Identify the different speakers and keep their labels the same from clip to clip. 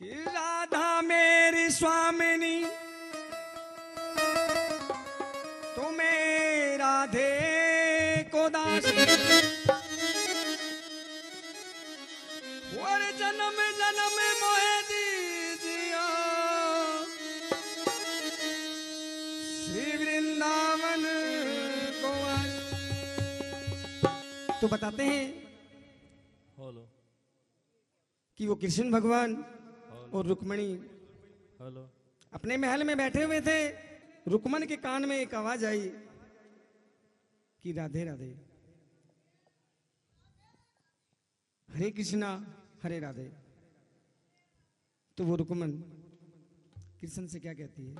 Speaker 1: कि राधा मेरी स्वामिनी तुम्हें राधे को दास और जन्म जन्म मोहे दीजिया श्री वृंदावन को। तो बताते हैं कि वो कृष्ण भगवान और रुक्मणी अपने महल में बैठे हुए थे। रुक्मण के कान में एक आवाज आई कि राधे राधे, हरे कृष्णा हरे राधे। तो वो रुक्मण कृष्ण से क्या कहती है?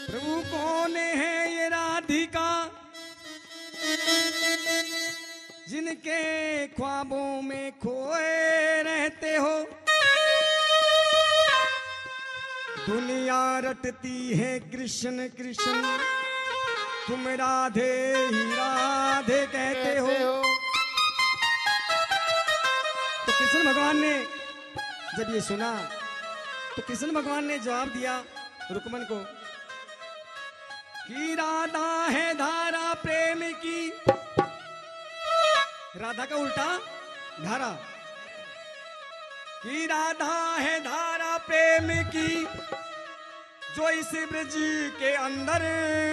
Speaker 1: प्रभु कौन है ये राधिका जिनके ख्वाबों में खोए रहते हो? दुनिया रटती है कृष्ण कृष्ण, तुम राधे ही राधे कहते हो। तो कृष्ण भगवान ने जब ये सुना तो कृष्ण भगवान ने जवाब दिया रुक्मण को कि राधा है धारा प्रेम की। राधा का उल्टा धारा, कि राधा है धारा प्रेम की जो इस ब्रज के अंदर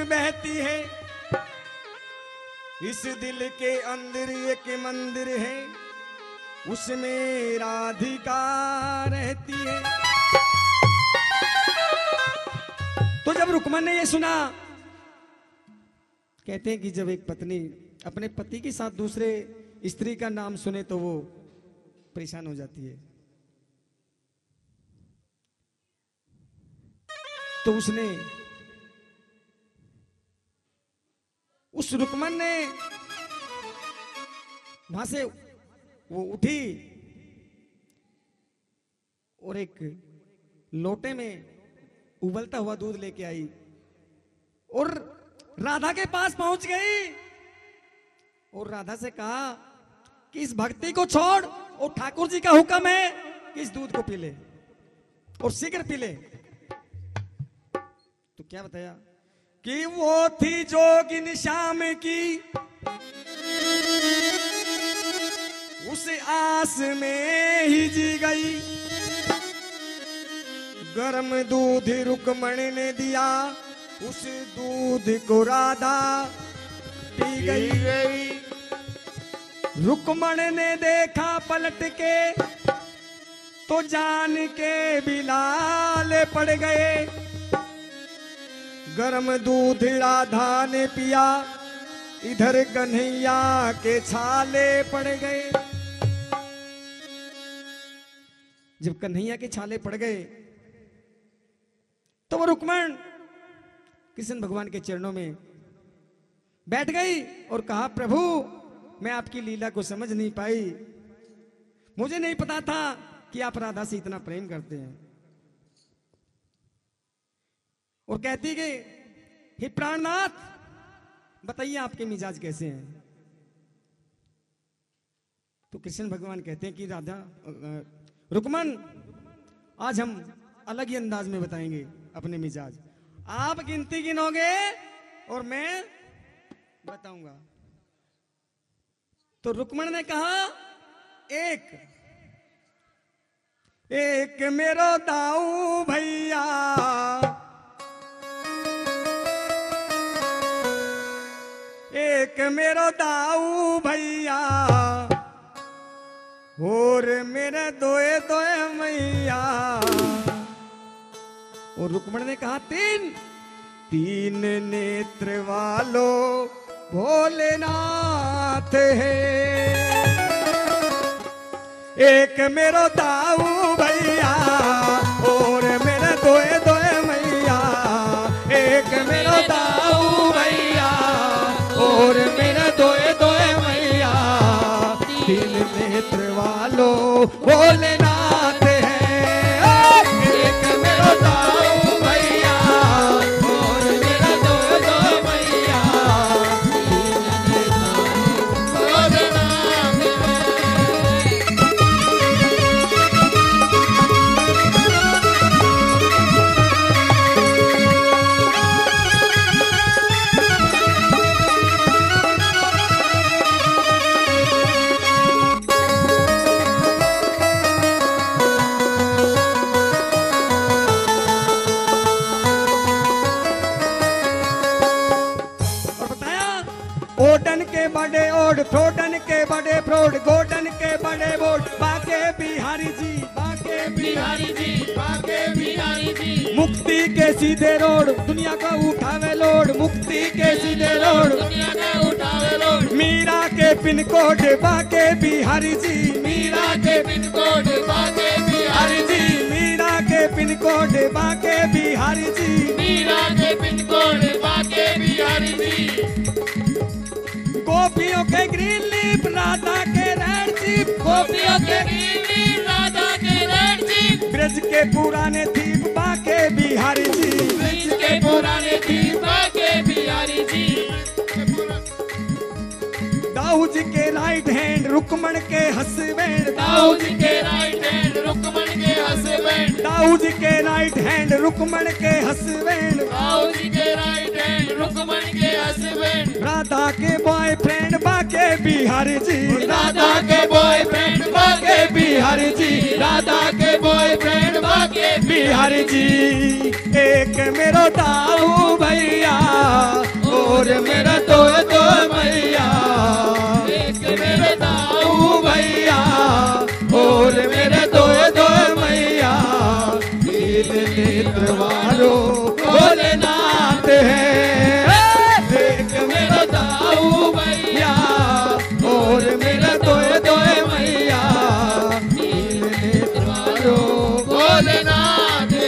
Speaker 1: बहती है। इस दिल के अंदर एक मंदिर है, उसमें राधिका रहती है। तो जब रुक्मण ने ये सुना, कहते हैं कि जब एक पत्नी अपने पति के साथ दूसरे स्त्री का नाम सुने तो वो परेशान हो जाती है। तो उसने उस रुक्मण ने वहां से वो उठी और एक लोटे में उबलता हुआ दूध लेके आई और राधा के पास पहुंच गई और राधा से कहा कि इस भक्ति को छोड़ और ठाकुर जी का हुक्म है कि इस दूध को पी ले और शीघ्र पी ले। तो क्या बताया कि वो थी जोगिन श्याम की, उस आस में ही जी गई। गर्म दूध रुक्मण ने दिया, उस दूध को राधा पी गई। रुक्मण ने देखा पलट के तो जान के बिलाल पड़ गए। गर्म दूध राधा ने पिया, इधर कन्हैया के छाले पड़ गए। जब कन्हैया के छाले पड़ गए तो वो रुक्मण कृष्ण भगवान के चरणों में बैठ गई और कहा, प्रभु मैं आपकी लीला को समझ नहीं पाई, मुझे नहीं पता था कि आप राधा से इतना प्रेम करते हैं। और कहती गई, हे प्राणनाथ बताइए आपके मिजाज कैसे हैं? तो कृष्ण भगवान कहते हैं कि राधा रुक्मण आज हम अलग ही अंदाज में बताएंगे अपने मिजाज। आप गिनती गिनोगे और मैं बताऊंगा। तो रुक्मण ने कहा, एक एक मेरो दाऊ भैया, एक मेरो दाऊ भैया, और मेरे दोए दोए मैया। और रुक्मण ने कहा, तीन तीन नेत्र वालो भोलेनाथ है। एक मेरो दाऊ भैया और मेरे दोए दोए मैया। एक मेरो दाऊ भैया और मेरे दोए दोए मैया। तीन नेत्र वालो भोलेनाथ है। एक मेरो दाऊ भैया और मेरा दोए दोए मैया। तीन नेत्र भोलेनाथ के बड़े फ्रोड, गोल्डन के बड़े बोर्ड, बाके बिहारी जी, बाके बिहारी जी,
Speaker 2: बाके बिहारी जी।
Speaker 1: मुक्ति के सीधे रोड, दुनिया का उठावे लोड, मुक्ति के सीधे रोड,
Speaker 2: दुनिया का उठावे लोड।
Speaker 1: मीरा के पिन कोड, बाके बिहारी जी,
Speaker 2: मीरा के पिन कोड बाके बिहारी जी,
Speaker 1: मीरा के पिन कोड, बाके बिहारी जी,
Speaker 2: मीरा के पिन कोड बाके बिहारी जी।
Speaker 1: गोपियों के ग्रीन लीफ, राधा के रेड चीफ,
Speaker 2: गोपियों के नीली राधा के रेड जीप,
Speaker 1: ब्रज के पुराने दीप, बाके बिहारी जी,
Speaker 2: ब्रिज के पुराने दीप बाके बिहारी जी।
Speaker 1: दाऊ जी के राइट हैंड, रुकमण के हसबैंड,
Speaker 2: दाऊ जी के राइट हैंड, रुकमण के हस्बैंड,
Speaker 1: दाऊ जी के राइट हैंड, रुकमण के हसबैंड,
Speaker 2: दाऊ जी के राइट हैंड, रुकमण के हस्बैंड,
Speaker 1: राधा के बॉयफ्रेंड, बाके बिहारी जी,
Speaker 2: राधा के बॉयफ्रेंड बाके बिहारी जी, राधा के बॉयफ्रेंड बाके
Speaker 1: बिहारी जी। एक मेरो दाऊ भैया और मेरा दो मैया,
Speaker 2: एक मेरे दाऊ
Speaker 1: दाऊ भैया और मेरे दो मैया, ईद नेत्रवारो भोलेनाथ है। एक मेरा दाऊ भैया और मेरा दो मैया, ईद नेत्रवारो
Speaker 2: भोलेनाथ है।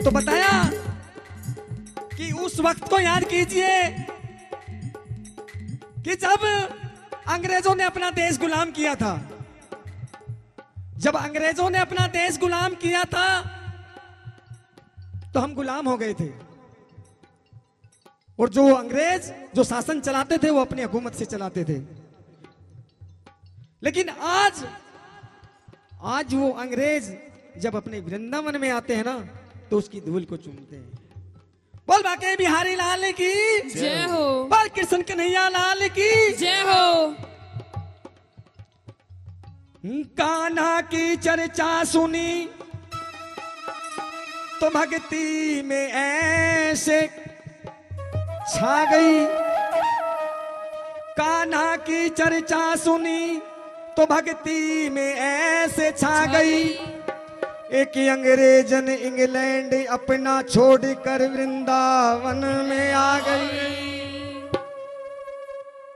Speaker 1: तो बताया कि उस वक्त को याद कीजिए कि जब अंग्रेजों ने अपना देश गुलाम किया था, जब अंग्रेजों ने अपना देश गुलाम किया था तो हम गुलाम हो गए थे, और जो अंग्रेज जो शासन चलाते थे वो अपनी हुकूमत से चलाते थे। लेकिन आज वो अंग्रेज जब अपने वृंदावन में आते हैं ना तो उसकी धूल को चूमते हैं। बोल बाके बिहारी लाल की
Speaker 2: जय हो,
Speaker 1: बोल कृष्ण कन्हैया लाल की
Speaker 2: जय हो।
Speaker 1: कान्हा की चर्चा सुनी तो भक्ति में ऐसे छा गई, कान्हा की चर्चा सुनी तो भक्ति में ऐसे छा गई। एक अंग्रेजन इंग्लैंड अपना छोड़कर वृंदावन में आ गई,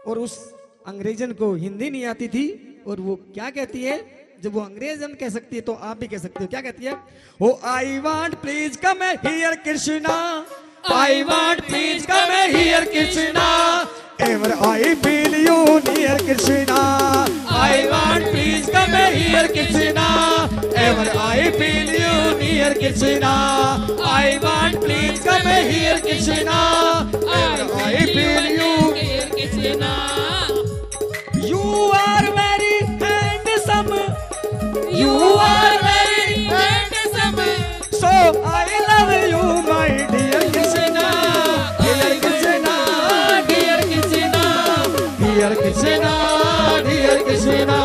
Speaker 1: और उस अंग्रेजन को हिंदी नहीं आती थी, और वो क्या कहती है, जब वो अंग्रेजन कह सकती है तो आप भी कह सकते हो। क्या कहती है? Oh I want please come here Krishna, I want please come here Krishna, ever I feel you near Krishna, I want please come here Krishna, ever I feel you near Krishna, I want please come here Krishna, ever I feel you
Speaker 2: near Krishna.
Speaker 1: You are very handsome,
Speaker 2: You are very handsome,
Speaker 1: so I love you, my dear Krishna, dear Krishna,
Speaker 2: dear Krishna,
Speaker 1: dear Krishna, dear Krishna,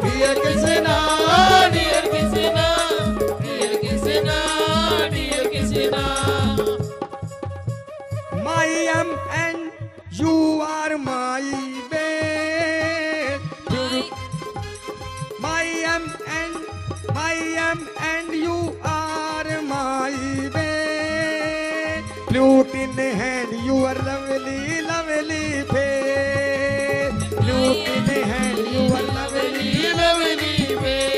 Speaker 1: dear Krishna,
Speaker 2: dear Krishna, dear Krishna, dear Krishna.
Speaker 1: my am and you are my babe. I am and you are my babe. Flute in hand, you are lovely, lovely face. Flute in hand, you are lovely,
Speaker 2: Lovely way.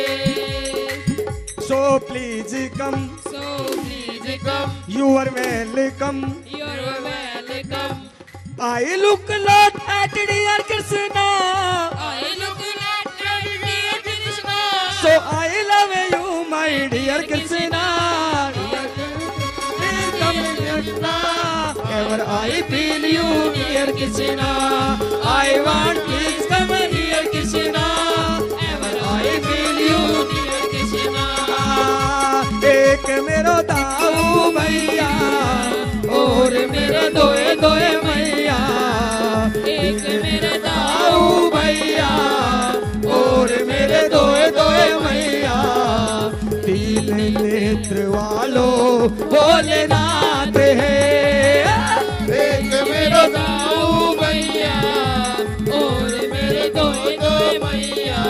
Speaker 1: so please come.
Speaker 2: So please come,
Speaker 1: You are welcome.
Speaker 2: you are welcome.
Speaker 1: I look not at dear Krishna,
Speaker 2: I look like dear Krishna.
Speaker 1: so I love you, my dear Krishna. Welcome, Krishna. Ever I feel you near Krishna, I want please come here Krishna. Ever I feel you near
Speaker 2: Krishna.
Speaker 1: एक मेरो दाऊ भैया और मेरे दोए मैया,
Speaker 2: एक मेरा
Speaker 1: दाऊ भैया और मेरे दोए मैया, नेत्र वालों भोलेनाथ है।
Speaker 2: एक मेरो दाऊ भैया और मेरे दो मैया,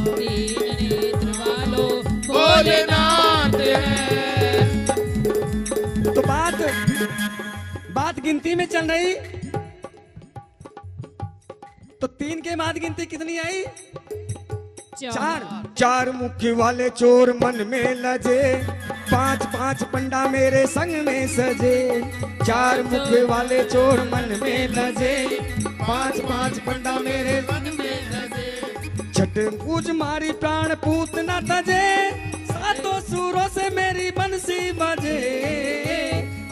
Speaker 2: तीन नेत्र वालों भोलेनाथ है।
Speaker 1: तो बात गिनती में चल रही, तो 3 के बाद गिनती कितनी आई? 4 मुख वाले चोर मन में लजे, 5 पंडा मेरे संग में सजे। 4 मुख वाले चोर मन में लजे, 5 पंडा मेरे
Speaker 2: मन में लगे।
Speaker 1: छठ पूज मारी प्राण पूत न तजे, 7 सूरों से मेरी बंसी बजे।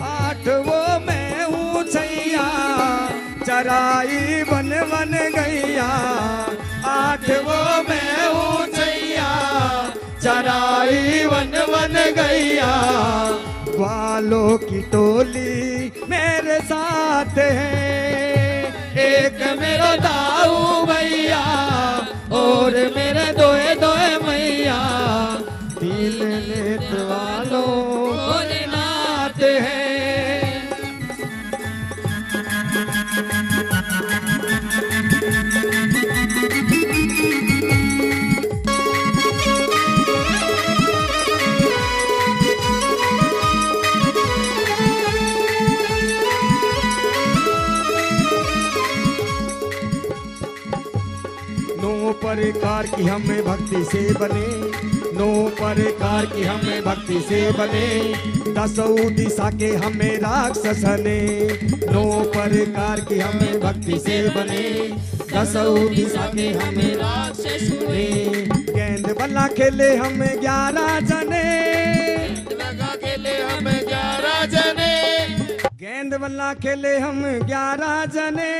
Speaker 1: 8 वो मैं हूँ छैया, चराई बन गैया। 8 वो मैं हूँ छैया, चराई बन गैया। वालों की टोली मेरे साथ है, एक मेरो दाऊ भैया और मेरे दोए मैया। दिल नेत्र वालों भोलेनाथ है। प्रकार की हमें भक्ति से बने, 9 प्रकार की हमें भक्ति से बने। 10 दिशा के हमें राक्षस ने, 9 प्रकार की हमें भक्ति से बने। 10 दिशा के हमें राक्षस ने। गेंद बल्ला खेले हमें 11 जने,
Speaker 2: खेले हम 11 जने।
Speaker 1: गेंद बल्ला खेले हम 11 जने।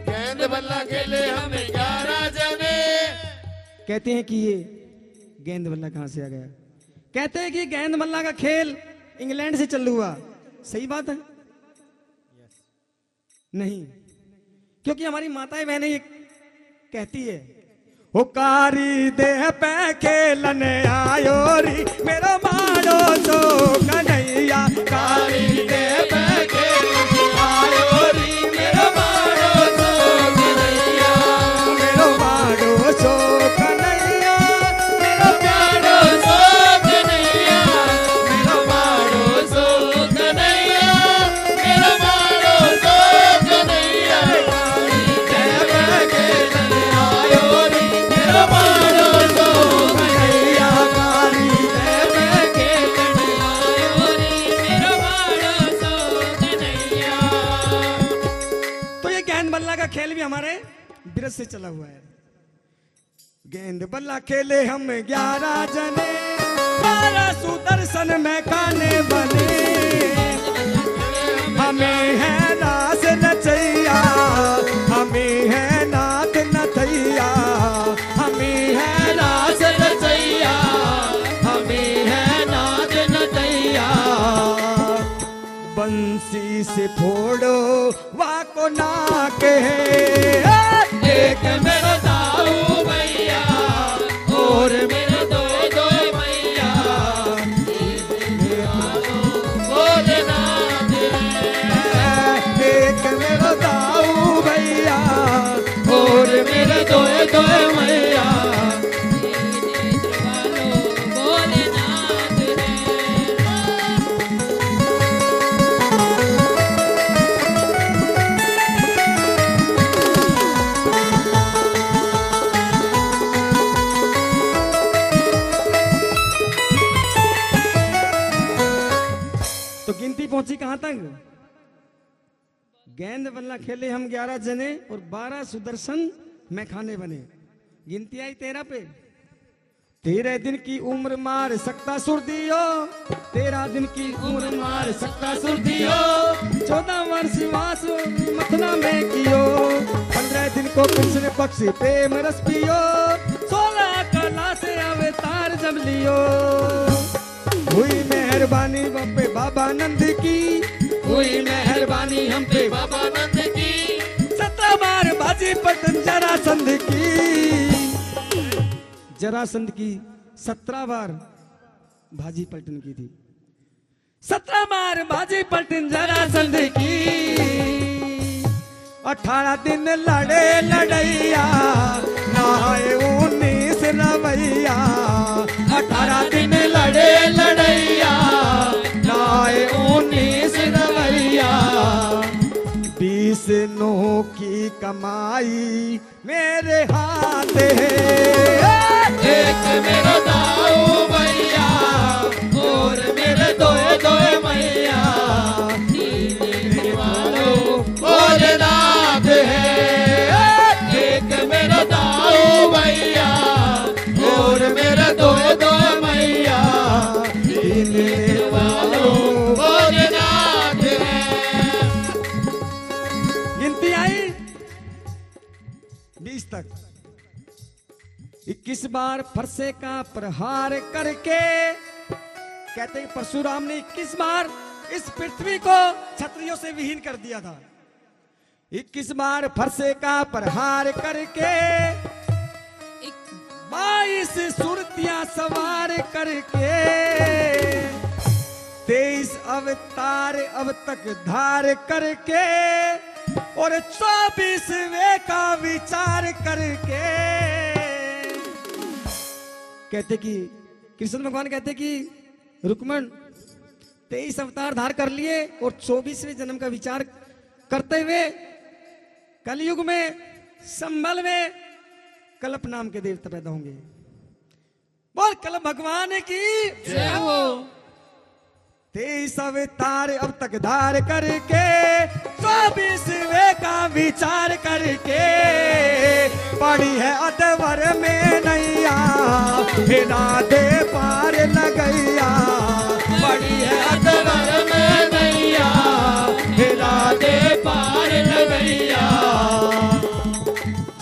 Speaker 2: गेंद बल्ला खेले हम 11 जने।
Speaker 1: कहते हैं कि ये गेंद बल्ला कहां से आ गया? कहते हैं कि गेंद बल्ला का खेल इंग्लैंड से चालू हुआ। सही बात है? नहीं, क्योंकि हमारी माताएं बहनें ये कहती है, हो कारी देह पे खेलन आयो री मेरो मारो सो कन्हैया। कारी देह पे खेलन आयो री मेरो मारो सो कन्हैया। मेरो मारो सो कन्हैया, मेरो प्यारो सो कन्हैया।
Speaker 2: मेरो मारो सो कन्हैया, मेरो मारो सो कन्हैया।
Speaker 1: देह पे खेलन आयो री मेरो मारो सो कन्हैया। कारी देह पे खेलन आयो री
Speaker 2: मेरो मारो सो कन्हैया।
Speaker 1: तो ये गेंद बल्ला का खेल भी हमारे विरस से चला हुआ है। गेंद बल्ला खेले हम 11 जने, 12 सुदर्शन में खाने बने। हमें है नाथ नचैया, हमें है नाथ नथैया। हमें है नाथ नचैया, हमें है नाथ नथैया। बंसी से फोड़ो वाको नाक है, एक मेरो दाऊ भैया और मेरे दो मैया।
Speaker 2: भोलेनाथ
Speaker 1: एक मेरो दाऊ भैया और मेरे दो मैया।
Speaker 2: भोलेनाथ
Speaker 1: तो गिनती पहुंची कहां तक? गेंद बल्ला खेले हम 11 जने और 12 सुदर्शन में खाने बने। गिनती आई 13 पे। 13 दिन की उम्र मार सकता सुर दियो, 13 दिन की उम्र मार सकता सुर दियो। 14 वर्ष वास मथुरा में कियो, 15 दिन को कृष्ण पक्ष प्रेम रस पियो। 16 कला से अवतार जब लियो, हुई मेहरबानी हम पे बाबा नंद की, हुई मेहरबानी हम पे
Speaker 2: बाबा नंद की।
Speaker 1: 17 बार बाजी पटन जरासंध की, जरासंध की 17 बार बाजी पलटन की थी। 17 बार बाजी पलटन जरासंध की, 18 दिन लड़े लड़ैया, नहाए 19 रवैया।
Speaker 2: 18 दिन लड़े लड़ैया, नहाए 19 रवैया।
Speaker 1: 20 नो की कमाई मेरे हाथ है,
Speaker 2: एक मेरा दाऊ भैया और मेरे दोए दोए मैया। भोलेनाथ है, एक मेरा दाऊ भैया और मेरे दोए दोए मैया। भोलेनाथ है।
Speaker 1: गिनती आई 20 तक। 21 बार फरसे का प्रहार करके, कहते हैं परशुराम ने 21 बार इस पृथ्वी को क्षत्रियों से विहीन कर दिया था। 21 बार फरसे का प्रहार करके, 22 सुरतियां सवार करके, 23 अवतार अब तक धार करके, और 24वें का विचार करके। कहते कि कृष्ण भगवान कहते कि रुक्मण 23 अवतार धार कर लिए और 24वें जन्म का विचार करते हुए कलयुग में संभल में कल्प नाम के देवता पैदा होंगे। बोल कल्प भगवान की
Speaker 2: जय हो।
Speaker 1: 23 अवतार अब तक धार करके, 24वें का विचार करके, पड़ी है अधवर में नैया, राधे पार लगैया।
Speaker 2: पड़ी है अधवर में नैया, राधे पार लगैया।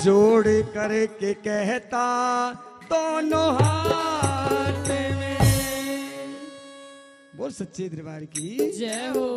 Speaker 1: जोड़ करके कहता दोनों हाथ में, बोल सच्चे दरबार की
Speaker 2: जय हो।